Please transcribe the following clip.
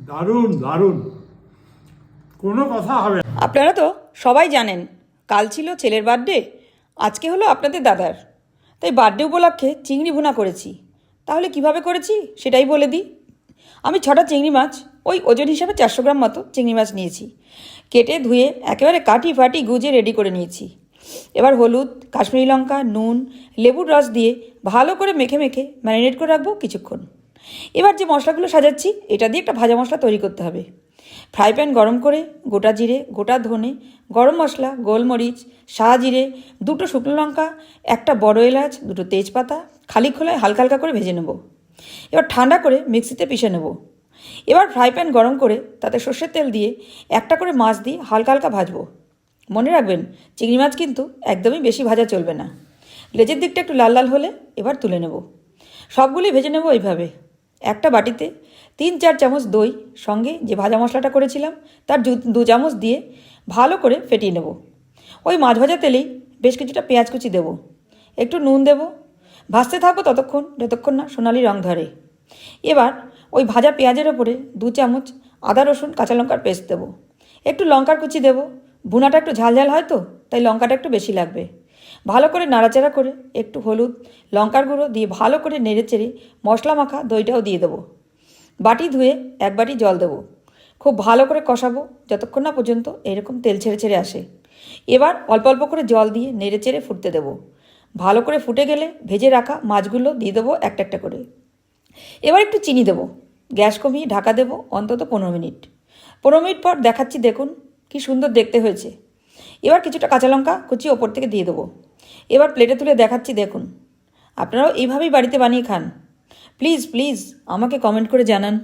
দারুণ দারুণ, কোনো কথা হবে না। আপনারা তো সবাই জানেন কাল ছিল ছেলের বার্থডে, আজকে হলো আপনাদের দাদার। তাই বার্থডে উপলক্ষে চিংড়ি ভুনা করেছি। তাহলে কিভাবে করেছি সেটাই বলে দিই। আমি 6টা চিংড়ি মাছ, ওই ওজন হিসাবে 400 গ্রাম মতো চিংড়ি মাছ নিয়েছি। কেটে ধুয়ে একেবারে কাটি ফাটি গুজে রেডি করে নিয়েছি। এবার হলুদ, কাশ্মীরি লঙ্কা, নুন, লেবুর রস দিয়ে ভালো করে মেখে মেখে ম্যারিনেট করে রাখবো কিছুক্ষণ। এবার যে মশলাগুলো সাজাচ্ছি এটা দিয়ে একটা ভাজা মশলা তৈরি করতে হবে। ফ্রাই প্যান গরম করে গোটা জিরে, গোটা ধনে, গরম মশলা, গোলমরিচ, জিরে, 2টো শুকনো লঙ্কা, একটা বড় এলাচ, 2টো তেজপাতা খালি খোলায় হালকা হালকা করে ভেজে নেব। এবার ঠান্ডা করে মিক্সিতে পিষে নেব। এবার ফ্রাই প্যান গরম করে তাতে সর্ষের তেল দিয়ে একটা করে মাছ দিয়ে হালকা হালকা ভাজবো। মনে রাখবেন চিংড়ি মাছ কিন্তু একদমই বেশি ভাজা চলবে না। লেজের দিকটা একটু লাল লাল হলে এবার তুলে নেব। সবগুলি ভেজে নেব এইভাবে। একটা বাটিতে 3-4 চামচ দই, সঙ্গে যে ভাজা মশলাটা করেছিলাম তার 2 চামচ দিয়ে ভালো করে ফেটিয়ে নেব। ওই মাছ ভাজা তেলেই বেশ কিছুটা পেঁয়াজ কুচি দেবো, একটু নুন দেবো। ভাজতে থাকবো ততক্ষণ যতক্ষণ না সোনালি রং ধরে। এবার ওই ভাজা পেঁয়াজের ওপরে 2 চামচ আদা রসুন কাঁচা লঙ্কার পেস্ট দেবো, একটু লঙ্কার কুচি দেবো। ভুনাটা একটু ঝাল ঝাল হয় তো, তাই লঙ্কাটা একটু বেশি লাগবে। ভালো করে নাড়াচাড়া করে একটু হলুদ, লঙ্কার গুঁড়ো দিয়ে ভালো করে নেড়ে চেড়ে মশলা মাখা দইটাও দিয়ে দেবো। বাটি ধুয়ে 1 বাটি জল দেবো। খুব ভালো করে কষাবো যতক্ষণ না পর্যন্ত এরকম তেল ছেড়ে ছেড়ে আসে। এবার অল্প অল্প করে জল দিয়ে নেড়ে চেড়ে ফুটতে দেবো। ভালো করে ফুটে গেলে ভেজে রাখা মাছগুলো দিয়ে দেবো একটা একটা করে। এবার একটু চিনি দেবো। গ্যাস কমিয়ে ঢাকা দেবো অন্তত 15 মিনিট। 15 মিনিট পর দেখাচ্ছি, দেখুন কি সুন্দর দেখতে হয়েছে। এবার কিছুটা কাঁচা লঙ্কা কুচি ওপর থেকে দিয়ে দেবো। এবার প্লেটে তুলে দেখাচ্ছি, দেখুন। আপনারাও এইভাবেই বাড়িতে বানিয়ে খান। প্লিজ প্লিজ আমাকে কমেন্ট করে জানান।